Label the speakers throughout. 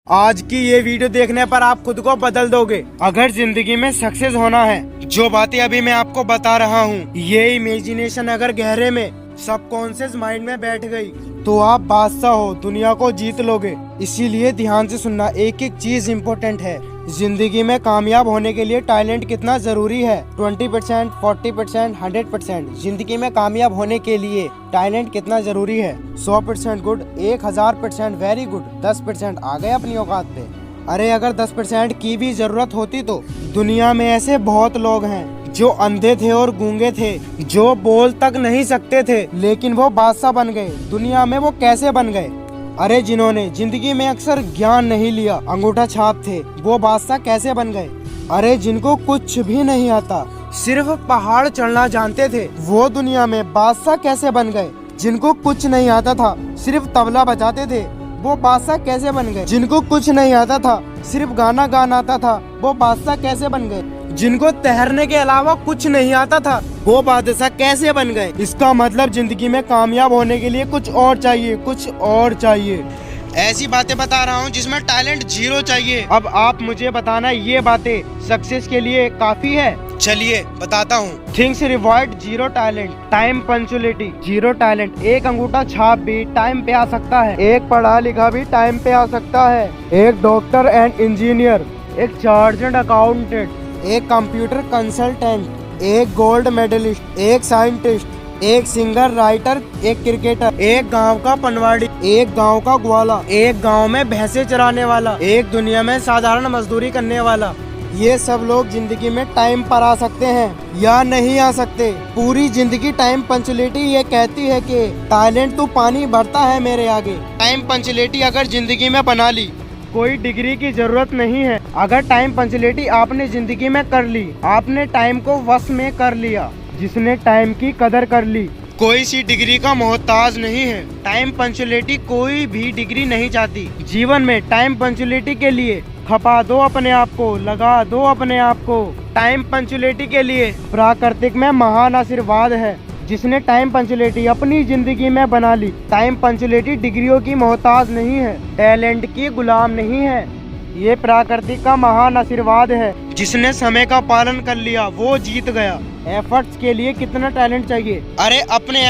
Speaker 1: आज की ये वीडियो देखने पर आप खुद को बदल दोगे। अगर जिंदगी में सक्सेस होना है, जो बातें अभी मैं आपको बता रहा हूँ, ये इमेजिनेशन अगर गहरे में सबकॉन्शियस माइंड में बैठ गई तो आप बादशाह हो, दुनिया को जीत लोगे। इसीलिए ध्यान से सुनना, एक एक चीज इम्पोर्टेंट है। जिंदगी में कामयाब होने के लिए टैलेंट कितना जरूरी है? 20%, 40%, 100%। जिंदगी में कामयाब होने के लिए टैलेंट कितना जरूरी है? 100% गुड, 1000% वेरी गुड, 10% आ गए अपनी औकात पे। अरे अगर 10% की भी जरूरत होती तो दुनिया में ऐसे बहुत लोग हैं जो अंधे थे और गूंगे थे, जो बोल तक नहीं सकते थे, लेकिन वो बादशाह बन गए। दुनिया में वो कैसे बन गए? अरे जिन्होंने जिंदगी में अक्सर ज्ञान नहीं लिया, अंगूठा छाप थे, वो बादशाह कैसे बन गए? अरे जिनको कुछ भी नहीं आता, सिर्फ पहाड़ चढ़ना जानते थे, वो दुनिया में बादशाह कैसे बन गए? जिनको कुछ नहीं आता था, सिर्फ तबला बजाते थे, वो बादशाह कैसे बन गए? जिनको कुछ नहीं आता था, सिर्फ गाना गाना आता था, वो बादशाह कैसे बन गए? जिनको तैरने के अलावा कुछ नहीं आता था, वो बादशाह कैसे बन गए? इसका मतलब जिंदगी में कामयाब होने के लिए कुछ और चाहिए, कुछ और चाहिए। ऐसी बातें बता रहा हूँ जिसमें टैलेंट जीरो चाहिए। अब आप मुझे बताना, ये बातें सक्सेस के लिए काफी है? चलिए बताता हूँ। Things required zero talent, time punctuality zero talent. एक अंगूठा छाप भी टाइम पे आ सकता है, एक पढ़ा लिखा भी टाइम पे आ सकता है, एक डॉक्टर एंड इंजीनियर, एक चार्टर्ड अकाउंटेंट, एक कंप्यूटर कंसल्टेंट, एक गोल्ड मेडलिस्ट, एक साइंटिस्ट, एक सिंगर, राइटर, एक क्रिकेटर, एक गांव का पनवाड़ी, एक गांव का ग्वाला, एक गांव में भैंसे चराने वाला, एक दुनिया में साधारण मजदूरी करने वाला। ये सब लोग जिंदगी में टाइम पर आ सकते हैं या नहीं आ सकते। पूरी जिंदगी टाइम पंक्चुअलिटी ये कहती है कि टैलेंट तो पानी भरता है मेरे आगे। टाइम पंक्चुअलिटी अगर जिंदगी में बना ली, कोई डिग्री की जरूरत नहीं है। अगर टाइम पंक्चुअलिटी आपने जिंदगी में कर ली, आपने टाइम को वश में कर लिया, जिसने टाइम की कदर कर ली, कोई सी डिग्री का मोहताज नहीं है। टाइम पंक्चुअलिटी कोई भी डिग्री नहीं चाहती। जीवन में टाइम पंक्चुअलिटी के लिए खपा दो अपने आप को, लगा दो अपने आप को। टाइम पंक्चुअलिटी के लिए प्राकृतिक में महान आशीर्वाद है, जिसने टाइम पंक्चुअलिटी अपनी जिंदगी में बना ली। टाइम पंक्चुअलिटी डिग्रियों की मोहताज नहीं है, टैलेंट की गुलाम नहीं है। ये प्रकृति का महान आशीर्वाद है, जिसने समय का पालन कर लिया वो जीत गया। एफर्ट्स के लिए कितना टैलेंट चाहिए? अरे अपने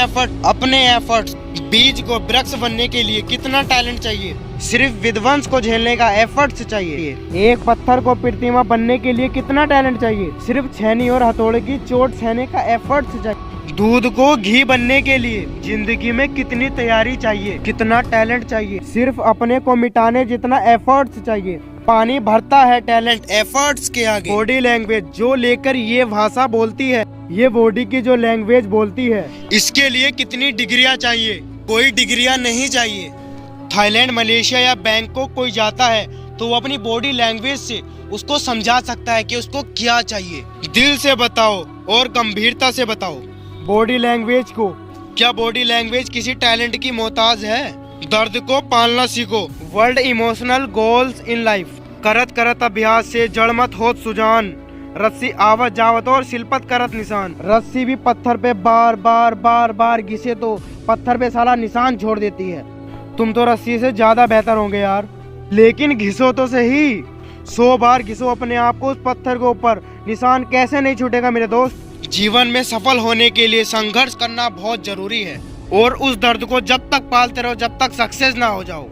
Speaker 1: एफर्ट्स। बीज को वृक्ष बनने के लिए कितना टैलेंट चाहिए? सिर्फ विध्वंस को झेलने का एफर्ट्स चाहिए। एक पत्थर को प्रतिमा बनने के लिए कितना टैलेंट चाहिए? सिर्फ छेनी और हथौड़े की चोट सहने का एफर्ट्स चाहिए। दूध को घी बनने के लिए जिंदगी में कितनी तैयारी चाहिए, कितना टैलेंट चाहिए? सिर्फ अपने को मिटाने जितना एफर्ट्स चाहिए। पानी भरता है टैलेंट एफर्ट्स के आगे। बॉडी लैंग्वेज जो लेकर ये भाषा बोलती है, ये बॉडी की जो लैंग्वेज बोलती है, इसके लिए कितनी डिग्रियां चाहिए? कोई डिग्रियां नहीं चाहिए। थाईलैंड, मलेशिया या बैंकॉक कोई जाता है तो वो अपनी बॉडी लैंग्वेज से उसको समझा सकता है कि उसको क्या चाहिए। दिल से बताओ और गंभीरता से बताओ बॉडी लैंग्वेज को। क्या बॉडी लैंग्वेज किसी टैलेंट की मोहताज है? दर्द को पालना सीखो। World emotional goals in life. करत करत अभ्यास से जड़ मत होत सुजान, रस्सी आवत जावत और शिल्पत करत निशान। रस्सी भी पत्थर पे बार बार बार बार घिसे तो पत्थर पे साला निशान छोड़ देती है। तुम तो रस्सी से ज्यादा बेहतर होंगे यार, लेकिन घिसो तो सही। 100 बार घिसो अपने आप को उस पत्थर के ऊपर, निशान कैसे नहीं छूटेगा मेरे दोस्त। जीवन में सफल होने के लिए संघर्ष करना बहुत जरूरी है, और उस दर्द को जब तक पालते रहो जब तक सक्सेस ना हो जाओ।